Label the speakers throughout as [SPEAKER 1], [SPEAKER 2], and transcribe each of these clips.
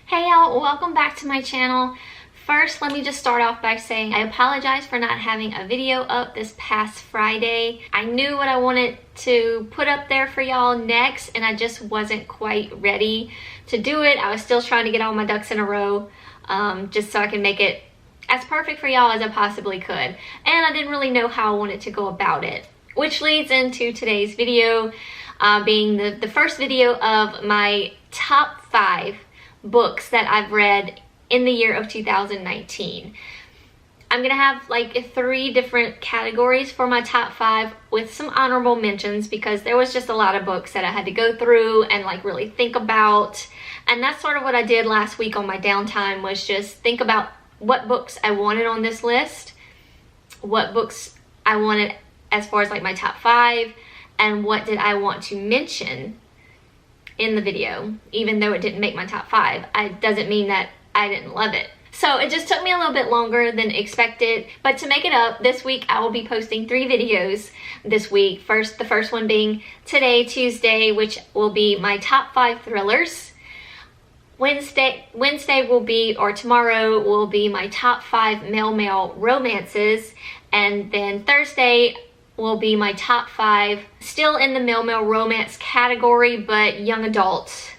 [SPEAKER 1] Hey y'all, welcome back to my channel. First, let me just start off by saying I apologize for not having a video up this past Friday. I knew what I wanted to put up there for y'all next, and I just wasn't quite ready to do it. I was still trying to get all my ducks in a row, just so I can make it as perfect for y'all as I possibly could. And I didn't really know how I wanted to go about it, which leads into today's video, being the first video of my top 5 books that I've read in the year of 2019. I'm gonna have like 3 different categories for my top 5 with some honorable mentions, because there was just a lot of books that I had to go through and like really think about. And that's sort of what I did last week on my downtime, was just think about what books I wanted on this list, what books I wanted as far as like my top 5, and what did I want to mention in the video. Even though it didn't make my top 5, it doesn't mean that I didn't love it. So it just took me a little bit longer than expected, but to make it up, this week I will be posting 3 videos this week. The first one being today, Tuesday, which will be my top 5 thrillers. Wednesday will be, or tomorrow will be, my top 5 male romances, and then Thursday will be my top 5, still in the male romance category, but young adult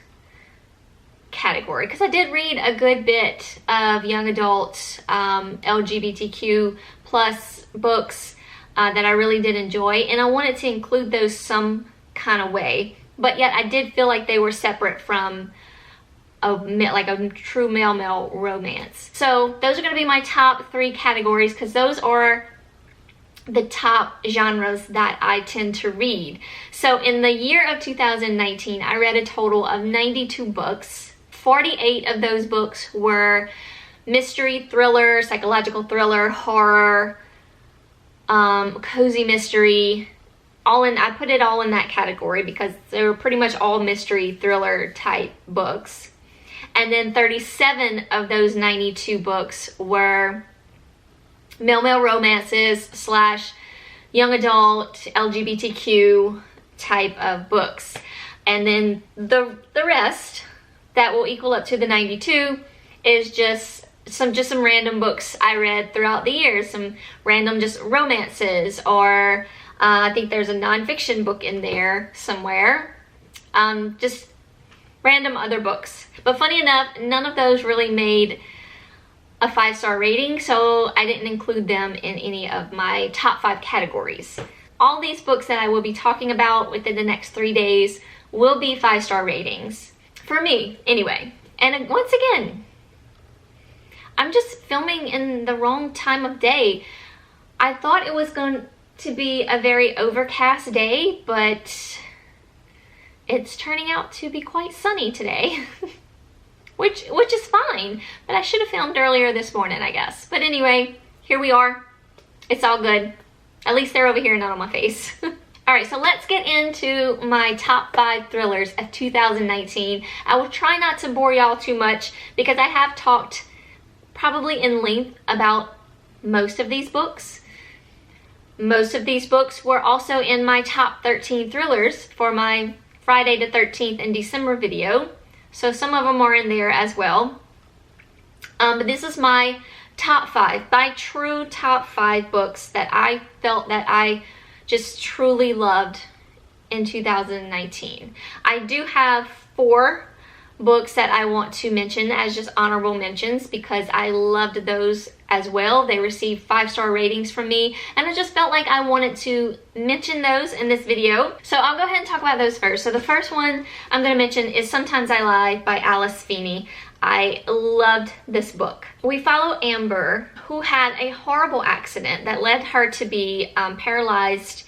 [SPEAKER 1] category, because I did read a good bit of young adult LGBTQ plus books that I really did enjoy, and I wanted to include those some kind of way, but yet I did feel like they were separate from a true male romance. So those are going to be my top 3 categories, because those are the top genres that I tend to read. So in the year of 2019, I read a total of 92 books. 48 of those books were mystery, thriller, psychological thriller, horror, cozy mystery. I put it all in that category because they were pretty much all mystery, thriller type books. And then 37 of those 92 books were male romances / young adult LGBTQ type of books. And then the rest that will equal up to the 92 is just some random books I read throughout the years, some random just romances, or I think there's a nonfiction book in there somewhere, just random other books. But funny enough, none of those really made a 5-star rating, so I didn't include them in any of my top 5 categories. All these books that I will be talking about within the next 3 days will be 5-star ratings. For me, anyway. And once again, I'm just filming in the wrong time of day. I thought it was going to be a very overcast day, but it's turning out to be quite sunny today. which is fine, but I should have filmed earlier this morning, I guess. But anyway, here we are. It's all good. At least they're over here, not on my face. Alright, so let's get into my top 5 thrillers of 2019. I will try not to bore y'all too much, because I have talked probably in length about most of these books. Most of these books were also in my top 13 thrillers for my Friday the 13th in December video. So some of them are in there as well. But this is my top 5, my true top 5 books that I felt that I just truly loved in 2019. I do have 4 books that I want to mention as just honorable mentions, because I loved those as well. They received 5-star ratings from me, and I just felt like I wanted to mention those in this video. So I'll go ahead and talk about those first. So the first one I'm going to mention is Sometimes I Lie by Alice Feeney. I loved this book. We follow Amber, who had a horrible accident that led her to be paralyzed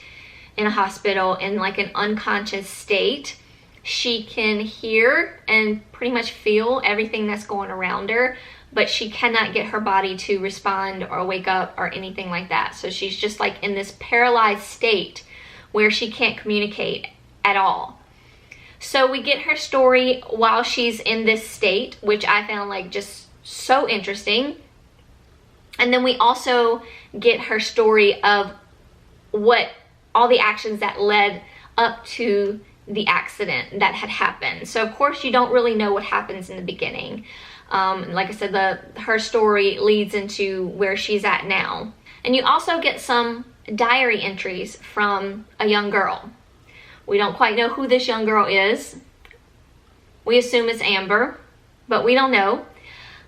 [SPEAKER 1] in a hospital in like an unconscious state. She can hear and pretty much feel everything that's going around her, but she cannot get her body to respond or wake up or anything like that. So she's just like in this paralyzed state where she can't communicate at all. So we get her story while she's in this state, which I found like just so interesting. And then we also get her story of what all the actions that led up to the accident that had happened. So of course you don't really know what happens in the beginning. Like I said, her story leads into where she's at now. And you also get some diary entries from a young girl. We don't quite know who this young girl is. We assume it's Amber, but we don't know.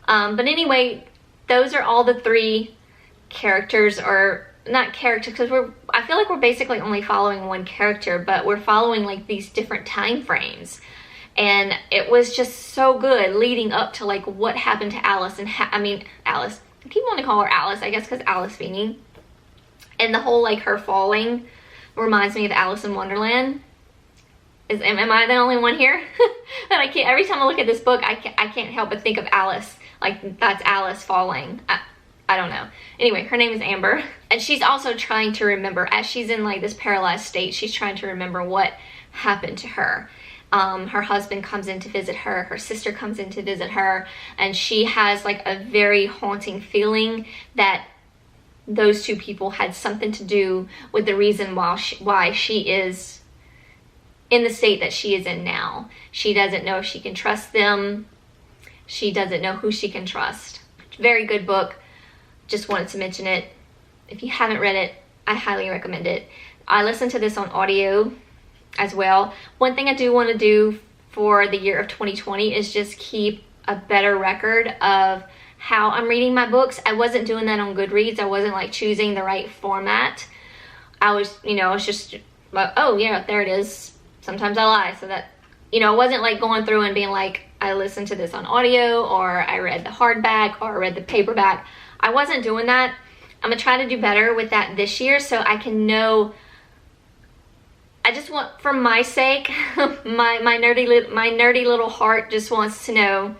[SPEAKER 1] But anyway, those are all the 3 characters, or not characters, because I feel like we're basically only following one character, but we're following like these different time frames. And it was just so good leading up to like what happened to Alice and Alice. I keep wanting to call her Alice, I guess because Alice Feeney. And the whole like her falling reminds me of Alice in Wonderland. Am I the only one here? That I can't, every time I look at this book, I can't help but think of Alice. Like that's Alice falling. I don't know. Anyway, her name is Amber. And she's also trying to remember, as she's in like this paralyzed state, she's trying to remember what happened to her. Her husband comes in to visit her, her sister comes in to visit her, and she has like a very haunting feeling that those 2 people had something to do with the reason why she is in the state that she is in now. She doesn't know if she can trust them. She doesn't know who she can trust. Very good book. Just wanted to mention it. If you haven't read it, I highly recommend it. I listened to this on audio as well. One thing I do want to do for the year of 2020 is just keep a better record of how I'm reading my books. I wasn't doing that on Goodreads. I wasn't like choosing the right format. I was just like, oh yeah, there it is. Sometimes I lie. So that, I wasn't like going through and being like, I listened to this on audio, or I read the hardback, or I read the paperback. I wasn't doing that. I'm gonna try to do better with that this year so I can know. I just want, for my sake, my nerdy little heart just wants to know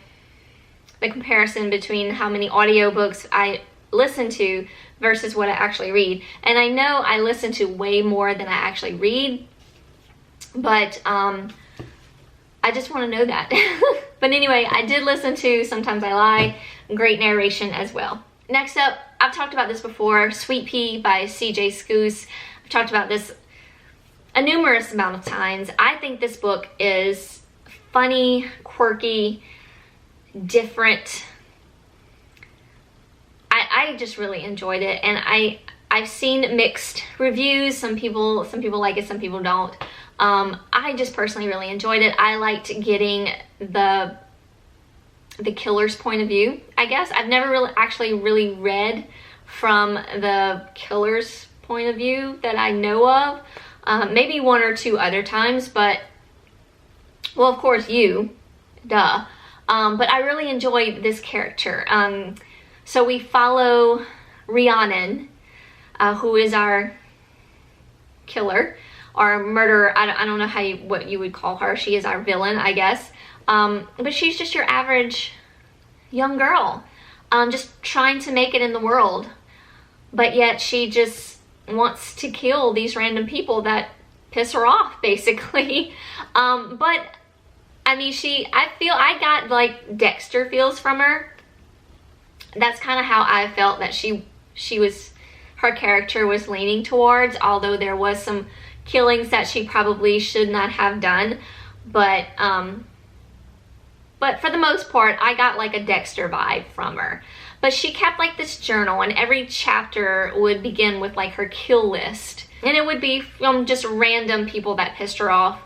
[SPEAKER 1] the comparison between how many audiobooks I listen to versus what I actually read. And I know I listen to way more than I actually read, but I just want to know that. But anyway, I did listen to Sometimes I Lie, great narration as well. Next up, I've talked about this before, Sweet Pea by C.J. Scoose. I've talked about this a numerous amount of times. I think this book is funny, quirky, different. I just really enjoyed it, and I've seen mixed reviews. Some people like it, some people don't. I just personally really enjoyed it. I liked getting the killer's point of view, I guess. I've never really read from the killer's point of view that I know of. Maybe 1 or 2 other times, but, well, of course, duh. But I really enjoyed this character. So we follow Rhiannon, who is our killer, our murderer. I don't know what you would call her. She is our villain, I guess. But she's just your average young girl, just trying to make it in the world. But yet she just wants to kill these random people that piss her off, basically. But I mean, I got like Dexter feels from her. That's kind of how I felt that her character was leaning towards, although there was some killings that she probably should not have done. But for the most part, I got like a Dexter vibe from her. But she kept like this journal, and every chapter would begin with like her kill list. And it would be from just random people that pissed her off.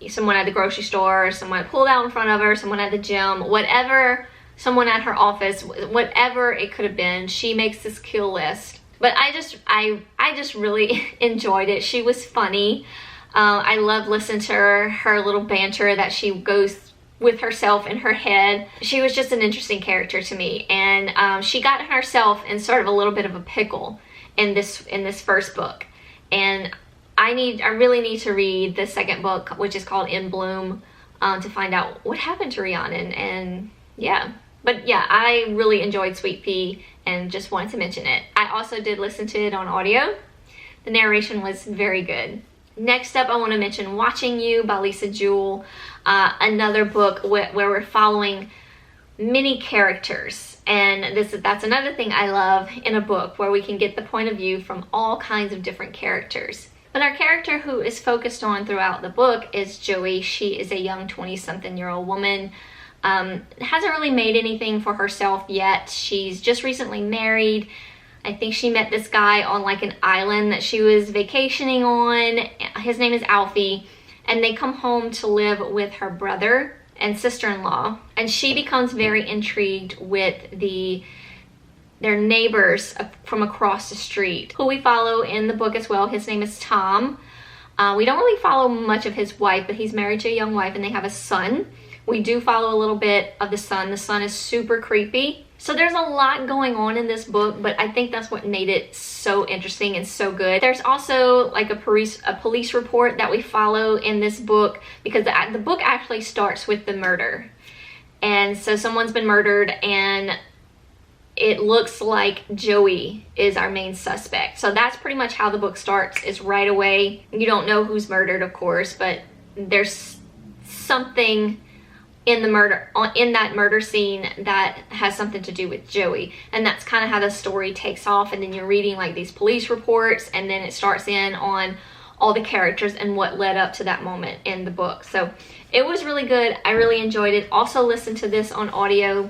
[SPEAKER 1] Someone at the grocery store, someone pulled out in front of her, someone at the gym, whatever, someone at her office, whatever it could have been. She makes this kill list. But I just really enjoyed it. She was funny. I love listening to her little banter that she goes with herself in her head. She was just an interesting character to me, and she got herself in sort of a little bit of a pickle in this first book. And I really need to read the second book, which is called In Bloom, to find out what happened to Rhiannon. And yeah, but yeah, I really enjoyed Sweet Pea and just wanted to mention it. I also did listen to it on audio. The narration was very good. Next up, I want to mention Watching You by Lisa Jewell, another book where we're following many characters. And that's another thing I love in a book, where we can get the point of view from all kinds of different characters. But our character who is focused on throughout the book is Joey. She is a young 20-something-year-old woman. Hasn't really made anything for herself yet. She's just recently married. I think she met this guy on like an island that she was vacationing on. His name is Alfie. And they come home to live with her brother and sister-in-law. And she becomes very intrigued with their neighbors from across the street, who we follow in the book as well. His name is Tom. We don't really follow much of his wife, but he's married to a young wife and they have a son. We do follow a little bit of the son. The son is super creepy. So there's a lot going on in this book, but I think that's what made it so interesting and so good. There's also like a police report that we follow in this book, because the book actually starts with the murder. And so someone's been murdered and it looks like Joey is our main suspect. So that's pretty much how the book starts, is right away. You don't know who's murdered, of course, but there's something in that murder scene that has something to do with Joey. And that's kind of how the story takes off. And then you're reading like these police reports, and then it starts in on all the characters and what led up to that moment in the book. So it was really good. I really enjoyed it. Also listened to this on audio.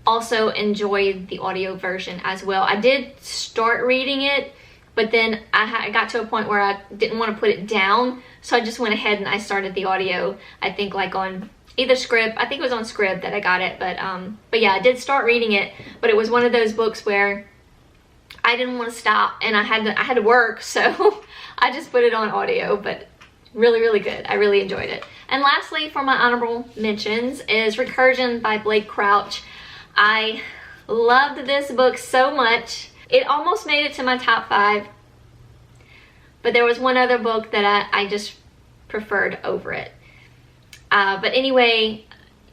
[SPEAKER 1] Also enjoyed the audio version as well. I did start reading it, but then I got to a point where I didn't want to put it down. So I just went ahead and I started the audio, I think like on either Scribd. I think it was on Scribd that I got it, but yeah, I did start reading it, but it was one of those books where I didn't want to stop and I had to work, so I just put it on audio. But really, really good. I really enjoyed it. And lastly, for my honorable mentions is Recursion by Blake Crouch. I loved this book so much. It almost made it to my top 5, but there was one other book that I just preferred over it. But anyway,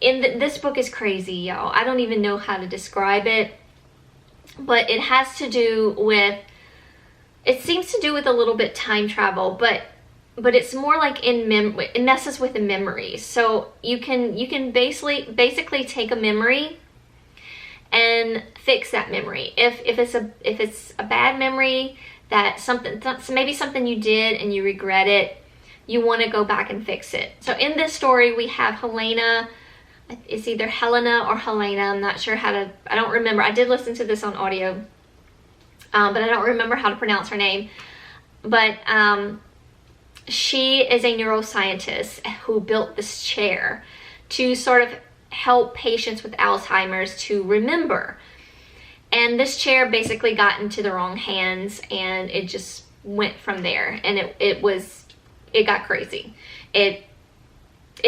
[SPEAKER 1] this book is crazy, y'all. I don't even know how to describe it, but it has to do with, it seems to do with a little bit time travel, but it's more like it messes with the memories. So you can basically take a memory and fix that memory. If it's a bad memory, maybe something you did and you regret it, you want to go back and fix it. So in this story, we have Helena. It's either Helena or Helena. I'm not sure I don't remember. I did listen to this on audio, but I don't remember how to pronounce her name. But she is a neuroscientist who built this chair to sort of help patients with Alzheimer's to remember. And this chair basically got into the wrong hands, and it just went from there. And it got crazy. It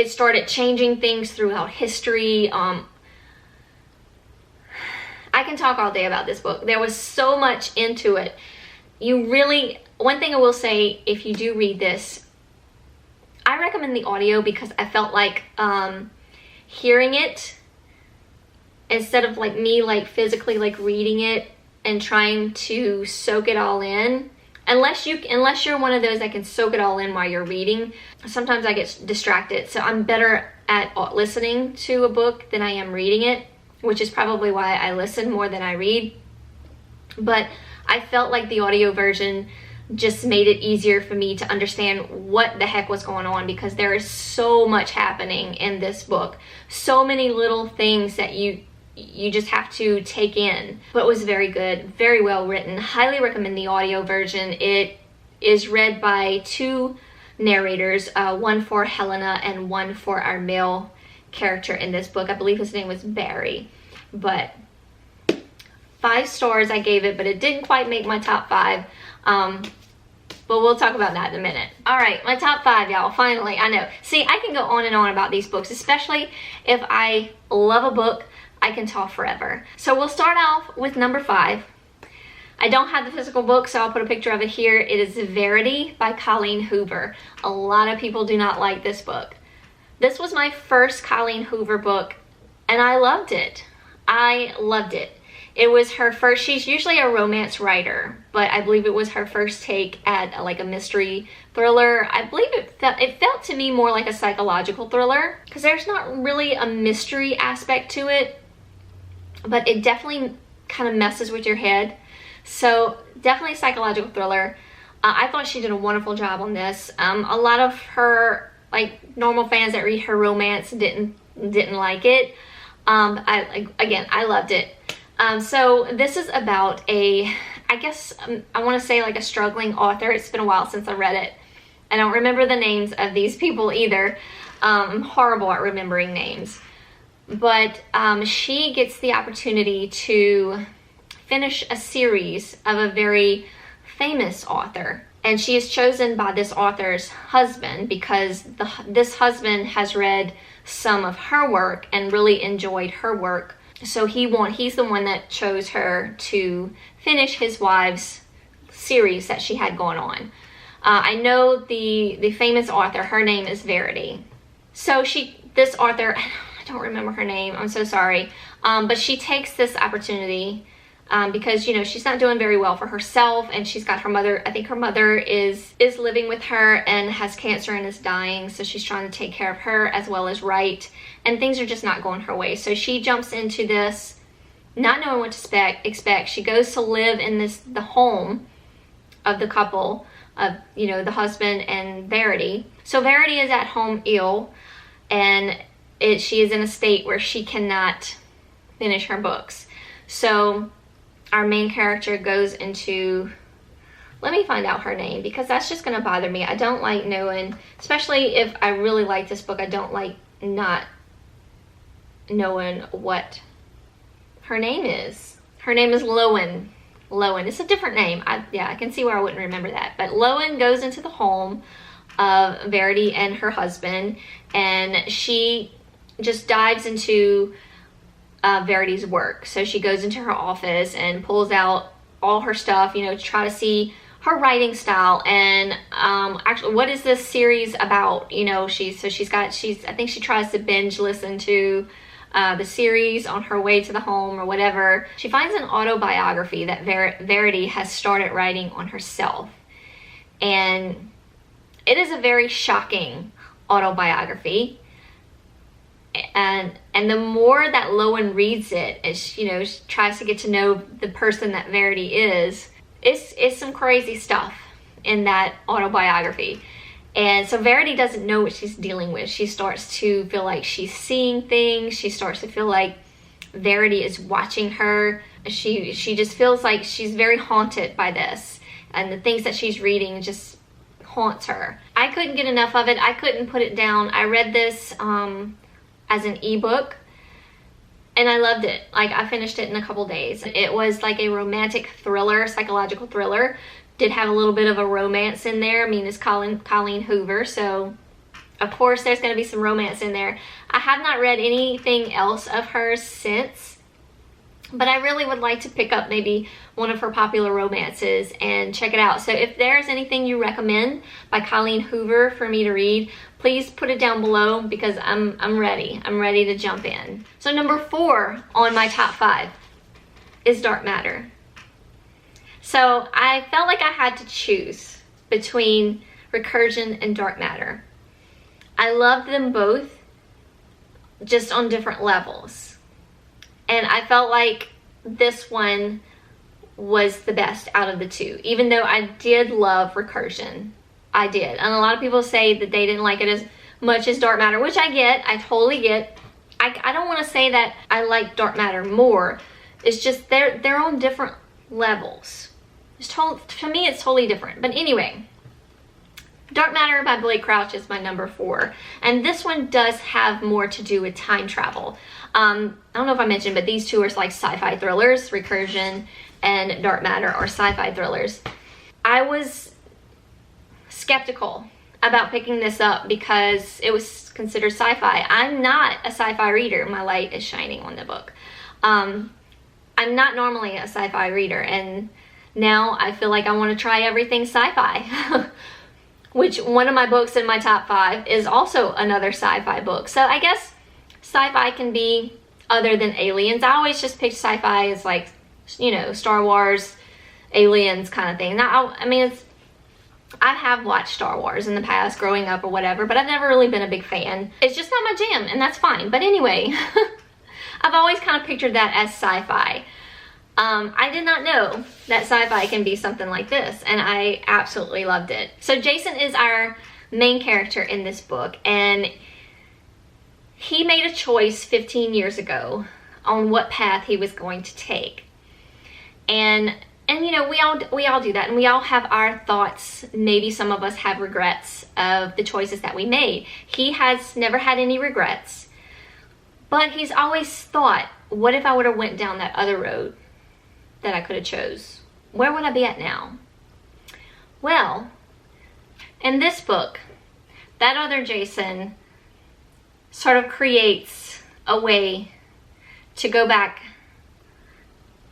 [SPEAKER 1] started changing things throughout history. I can talk all day about this book. There was so much into it. One thing I will say, if you do read this, I recommend the audio, because I felt like hearing it instead of like me like physically like reading it and trying to soak it all in. Unless you're one of those that can soak it all in while you're reading, sometimes I get distracted. So I'm better at listening to a book than I am reading it, which is probably why I listen more than I read. But I felt like the audio version just made it easier for me to understand what the heck was going on, because there is so much happening in this book. So many little things that you just have to take in. But it was very good, very well written. Highly recommend the audio version. It is read by 2 narrators, one for Helena and one for our male character in this book. I believe his name was Barry. But 5 stars I gave it, but it didn't quite make my top 5. But we'll talk about that in a minute. All right, my top 5, y'all. Finally, I know. See, I can go on and on about these books, especially if I love a book. I can talk forever. So we'll start off with number 5. I don't have the physical book, so I'll put a picture of it here. It is Verity by Colleen Hoover. A lot of people do not like this book. This was my first Colleen Hoover book, and I loved it. I loved it. It was her first, she's usually a romance writer, but I believe it was her first take at like a mystery thriller. I believe it felt to me more like a psychological thriller, because there's not really a mystery aspect to it, but it definitely kind of messes with your head. So definitely a psychological thriller. I thought she did a wonderful job on this. A lot of her like normal fans that read her romance didn't like it. I loved it. So this is about I guess I want to say like a struggling author. It's been a while since I read it. I don't remember the names of these people either. I'm horrible at remembering names. But she gets the opportunity to finish a series of a very famous author. And she is chosen by this author's husband because this husband has read some of her work and really enjoyed her work. So he's the one that chose her to finish his wife's series that she had going on. I know the famous author, her name is Verity. So this author, I don't remember her name, I'm so sorry. But she takes this opportunity because, you know, she's not doing very well for herself, and she's got her mother. I think her mother is living with her and has cancer and is dying, so she's trying to take care of her as well as write, and things are just not going her way. So she jumps into this not knowing what to expect. She goes to live in the home of the couple of, you know, the husband and Verity. So Verity is at home ill, and she is in a state where she cannot finish her books. So our main character goes into, let me find out her name because that's just going to bother me. I don't like knowing, especially if I really like this book, I don't like not knowing what her name is. Her name is Lowen. It's a different name. I can see where I wouldn't remember that. But Lowen goes into the home of Verity and her husband, and she just dives into Verity's work. So she goes into her office and pulls out all her stuff, you know, to try to see her writing style and actually what is this series about, you know. I think she tries to binge listen to the series on her way to the home or whatever. She finds an autobiography that Verity has started writing on herself, and it is a very shocking autobiography. And the more that Lowen reads it, as you know, she tries to get to know the person that Verity is, it's some crazy stuff in that autobiography. And so Verity doesn't know what she's dealing with. She starts to feel like she's seeing things. She starts to feel like Verity is watching her. She just feels like she's very haunted by this, and the things that she's reading just haunts her. I couldn't get enough of it. I couldn't put it down. I read this as an ebook, and I loved it. Like, I finished it in a couple days. It was like a romantic thriller, psychological thriller. Did have a little bit of a romance in there. I mean, it's Colleen Hoover, so of course there's going to be some romance in there. I have not read anything else of hers since, but I really would like to pick up maybe one of her popular romances and check it out. So if there's anything you recommend by Colleen Hoover for me to read, please put it down below because I'm ready. I'm ready to jump in. So number 4 on my top 5 is Dark Matter. So I felt like I had to choose between Recursion and Dark Matter. I love them both, just on different levels. And I felt like this one was the best out of the two, even though I did love Recursion. I did. And a lot of people say that they didn't like it as much as Dark Matter, which I get. I totally get. I don't want to say that I like Dark Matter more. It's just they're on different levels. To me, it's totally different. But anyway, Dark Matter by Blake Crouch is my number 4. And this one does have more to do with time travel. I don't know if I mentioned, but these two are like sci-fi thrillers. Recursion and Dark Matter are sci-fi thrillers. I was skeptical about picking this up because it was considered sci-fi. I'm not a sci-fi reader. My light is shining on the book. I'm not normally a sci-fi reader, and now I feel like I want to try everything sci-fi. Which one of my books in my top 5 is also another sci-fi book. So I guess sci-fi can be other than aliens. I always just picked sci-fi as like, you know, Star Wars, aliens kind of thing. Now, I have watched Star Wars in the past growing up or whatever, but I've never really been a big fan. It's just not my jam, and that's fine. But anyway, I've always kind of pictured that as sci-fi. I did not know that sci-fi can be something like this, and I absolutely loved it. So Jason is our main character in this book, and he made a choice 15 years ago on what path he was going to take. And you know, we all do that, and we all have our thoughts. Maybe some of us have regrets of the choices that we made. He has never had any regrets, but he's always thought, what if I would have went down that other road that I could have chose? Where would I be at now? Well, in this book, that other Jason sort of creates a way to go back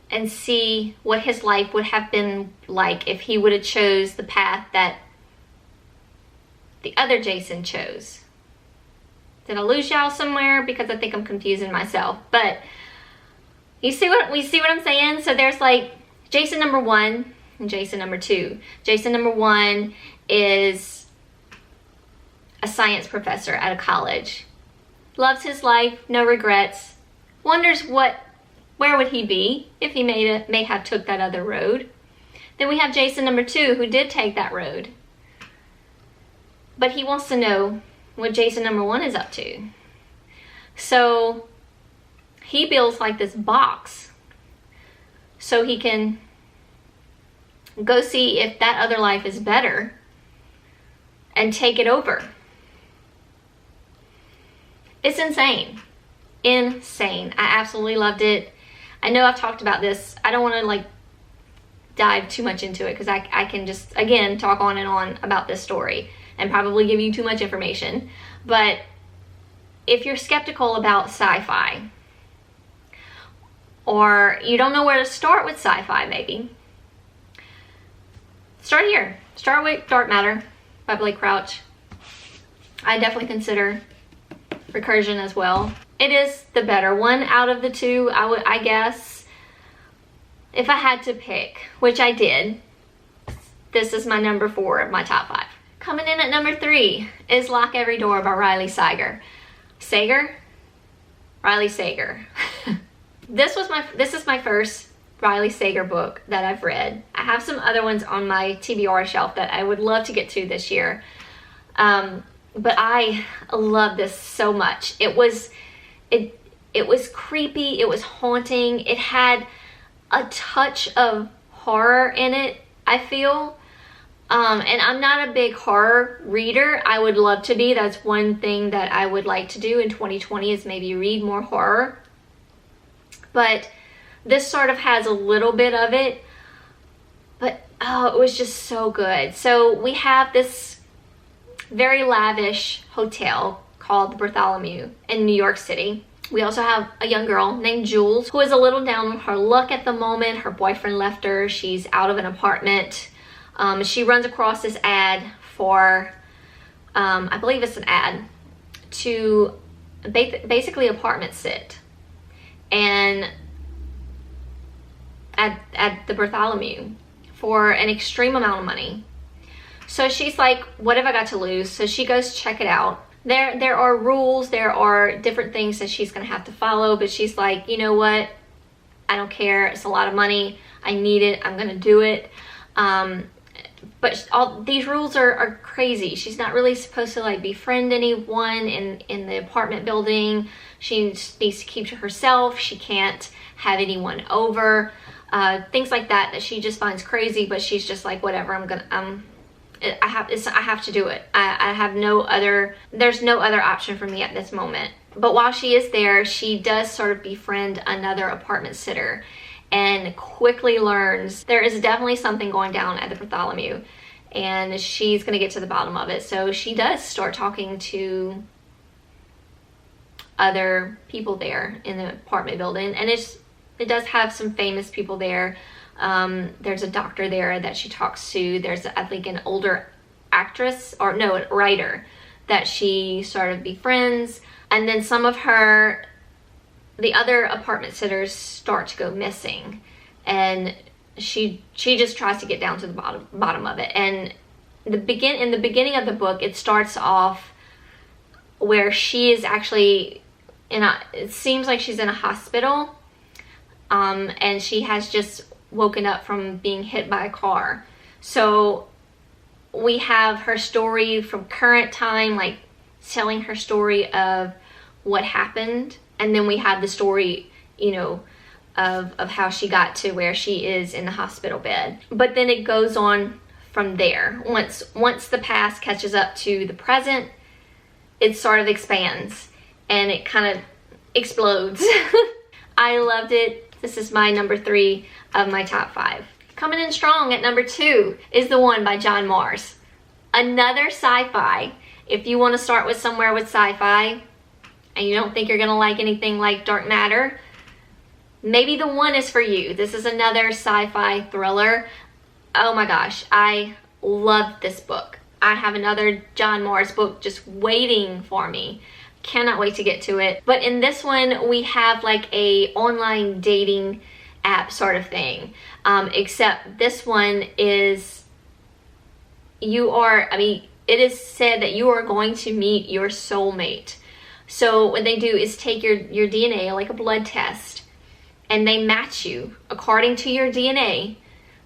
[SPEAKER 1] and see what his life would have been like if he would have chose the path that the other Jason chose. Did I lose y'all somewhere? Because I think I'm confusing myself. But you see what I'm saying? So there's like Jason number 1 and Jason number 2. Jason number 1 is a science professor at a college. Loves his life, no regrets. Wonders where would he be if he may have took that other road. Then we have Jason number 2, who did take that road, but he wants to know what Jason number 1 is up to. So he builds like this box so he can go see if that other life is better and take it over. It's insane. Insane. I absolutely loved it. I know I've talked about this. I don't want to like dive too much into it because I can just, again, talk on and on about this story and probably give you too much information. But if you're skeptical about sci-fi, or you don't know where to start with sci-fi, maybe, start here. Start with Dark Matter by Blake Crouch. I definitely consider Recursion as well. It is the better one out of the two, I guess. If I had to pick, which I did, this is my number 4 of my top 5. Coming in at number 3 is Lock Every Door by Riley Sager. Riley Sager. This is my first Riley Sager book that I've read. I have some other ones on my TBR shelf that I would love to get to this year. But I love this so much. It was creepy, it was haunting, it had a touch of horror in it, I feel. And I'm not a big horror reader. I would love to be. That's one thing that I would like to do in 2020 is maybe read more horror. But this sort of has a little bit of it. But oh, it was just so good. So we have this very lavish hotel called the Bartholomew in New York City. We also have a young girl named Jules who is a little down on her luck at the moment. Her boyfriend left her. She's out of an apartment. She runs across this ad for, I believe it's an ad, to basically apartment sit and at the Bartholomew for an extreme amount of money. So she's like, what have I got to lose? So she goes check it out. There are rules, there are different things that she's gonna have to follow, but she's like, you know what? I don't care, it's a lot of money, I need it, I'm gonna do it. But all these rules are crazy. She's not really supposed to like befriend anyone in the apartment building. She needs to keep to herself. She can't have anyone over. Things like that she just finds crazy, but she's just like, whatever, I have to do it. I have there's no other option for me at this moment. But while she is there, she does sort of befriend another apartment sitter and quickly learns there is definitely something going down at the Bartholomew and she's gonna get to the bottom of it. So she does start talking to other people there in the apartment building, and it does have some famous people there. There's a doctor there that she talks to. There's, I think, an older actress, or no, a writer that she sort of befriends. And then some of the other apartment sitters start to go missing. And she just tries to get down to the bottom of it. And in the beginning of the book, it starts off where she is actually it seems like she's in a hospital. and she has just woken up from being hit by a car. So we have her story from current time, like telling her story of what happened, and then we have the story, you know, of how she got to where she is in the hospital bed. But then it goes on from there. Once the past catches up to the present, it sort of expands and it kind of explodes. I loved it. This is my number 3 of my top 5. Coming in strong at number 2 is The One by John Mars. Another sci-fi. If you want to start with somewhere with sci-fi and you don't think you're gonna like anything like Dark Matter, maybe The One is for you. This is another sci-fi thriller. Oh my gosh, I love this book. I have another John Mars book just waiting for me. Cannot wait to get to it. But in this one, we have like a online dating app sort of thing. Except this one is, it is said that you are going to meet your soulmate. So what they do is take your DNA, like a blood test, and they match you according to your DNA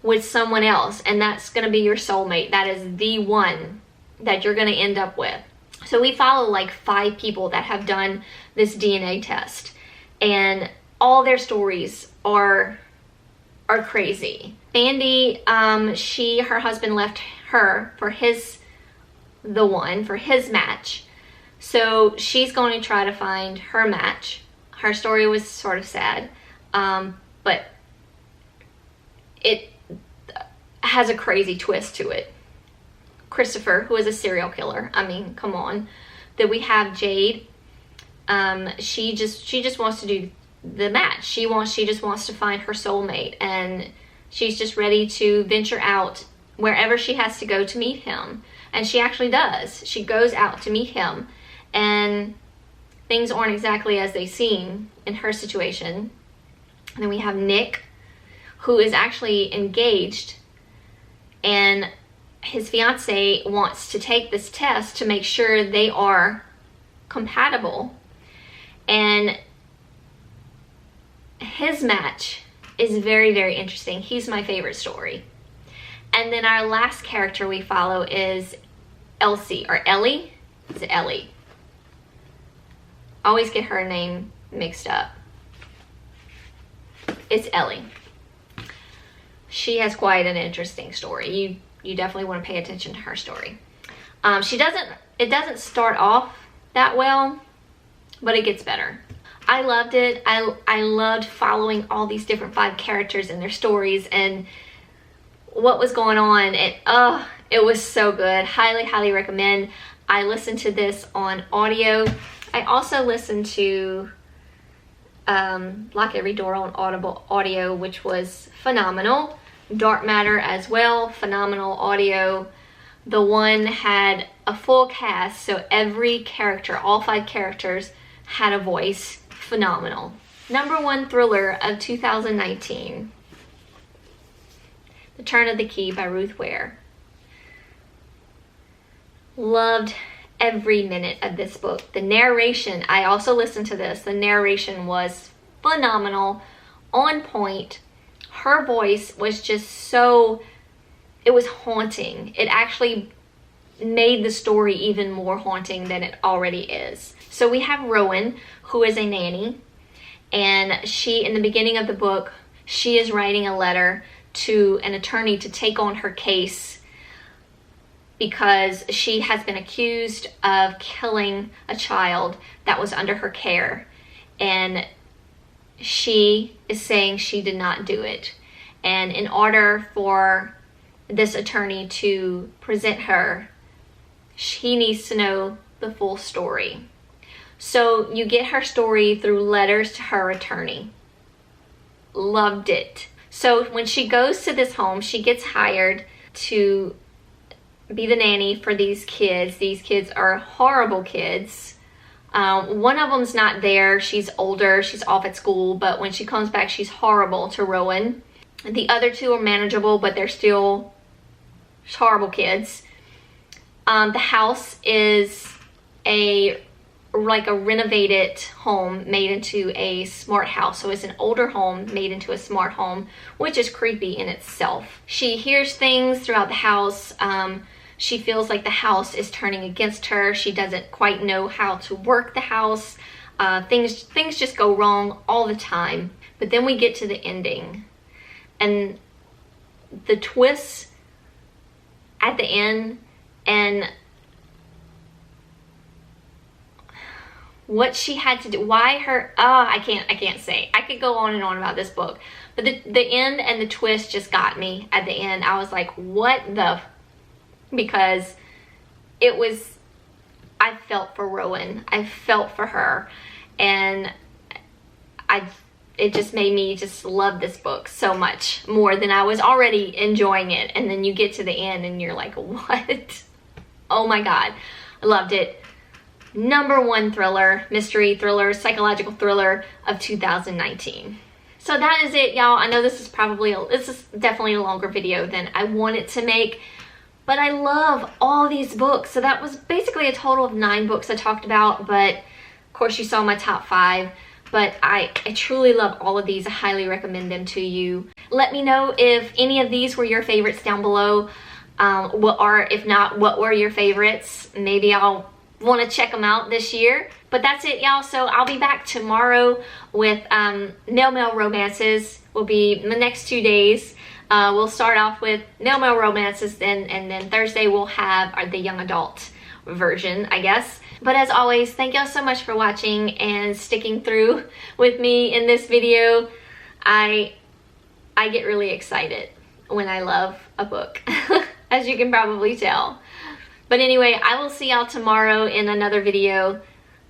[SPEAKER 1] with someone else, and that's going to be your soulmate. That is the one that you're going to end up with. So we follow like 5 people that have done this DNA test, and all their stories are crazy. Andy, her husband left her for the one for his match. So she's going to try to find her match. Her story was sort of sad, but it has a crazy twist to it. Christopher, who is a serial killer. I mean, come on. Then we have Jade. She just wants to do the match. She just wants to find her soulmate, and she's just ready to venture out wherever she has to go to meet him. And she actually does. She goes out to meet him, and things aren't exactly as they seem in her situation. And then we have Nick, who is actually engaged, and his fiance wants to take this test to make sure they are compatible. And his match is very, very interesting. He's my favorite story. And then our last character we follow is Elsie, or Ellie. Is it Ellie? I always get her name mixed up. It's Ellie. She has quite an interesting story. You definitely want to pay attention to her story. It doesn't start off that well, but it gets better. I loved it. I loved following all these different 5 characters and their stories and what was going on. It was so good. Highly, highly recommend. I listened to this on audio. I also listened to Lock Every Door on Audible audio, which was phenomenal. Dark Matter as well, phenomenal audio. The One had a full cast, so every character, all 5 characters, had a voice. Phenomenal. Number 1 thriller of 2019. The Turn of the Key by Ruth Ware. Loved every minute of this book. The narration, I also listened to this. The narration was phenomenal, on point. Her voice was just so, it was haunting. It actually made the story even more haunting than it already is. So we have Rowan, who is a nanny, and she, in the beginning of the book, she is writing a letter to an attorney to take on her case because she has been accused of killing a child that was under her care, and she is saying she did not do it. And in order for this attorney to present her, she needs to know the full story. So you get her story through letters to her attorney. Loved it. So when she goes to this home, she gets hired to be the nanny for these kids. These kids are horrible kids. One of them's not there. She's older. She's off at school. But when she comes back, she's horrible to Rowan. The other 2 are manageable, but they're still horrible kids. The house is a like a renovated home made into a smart house. So it's an older home made into a smart home, which is creepy in itself. She hears things throughout the house. She feels like the house is turning against her. She doesn't quite know how to work the house. Things just go wrong all the time. But then we get to the ending, and the twists at the end, and what she had to do, why her, I can't say. I could go on and on about this book, but the end and the twist just got me at the end. I was like, what the, because it was, I felt for Rowan. I felt for her, and it just made me just love this book so much more than I was already enjoying it. And then you get to the end and you're like, what? Oh my God, I loved it. #1 thriller, mystery thriller, psychological thriller of 2019. So that is it, y'all. I know this is definitely a longer video than I wanted to make, but I love all these books. So that was basically a total of 9 books I talked about, but of course you saw my top 5. But I truly love all of these. I highly recommend them to you. Let me know if any of these were your favorites down below, or if not, what were your favorites. Maybe I'll want to check them out this year. But that's it, y'all. So I'll be back tomorrow with Mail Romances. Will be the next 2 days. We'll start off with Mail Romances, and then Thursday we'll have the young adult version, I guess. But as always, thank y'all so much for watching and sticking through with me in this video. I get really excited when I love a book, as you can probably tell. But anyway, I will see y'all tomorrow in another video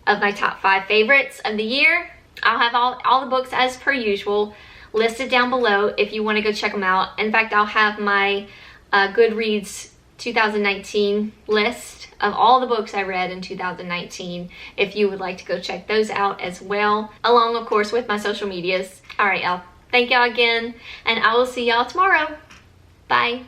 [SPEAKER 1] of my top 5 favorites of the year. I'll have all the books as per usual listed down below if you want to go check them out. In fact, I'll have my Goodreads 2019 list of all the books I read in 2019 if you would like to go check those out as well, along of course with my social medias. All right, y'all. Thank y'all again, and I will see y'all tomorrow. Bye.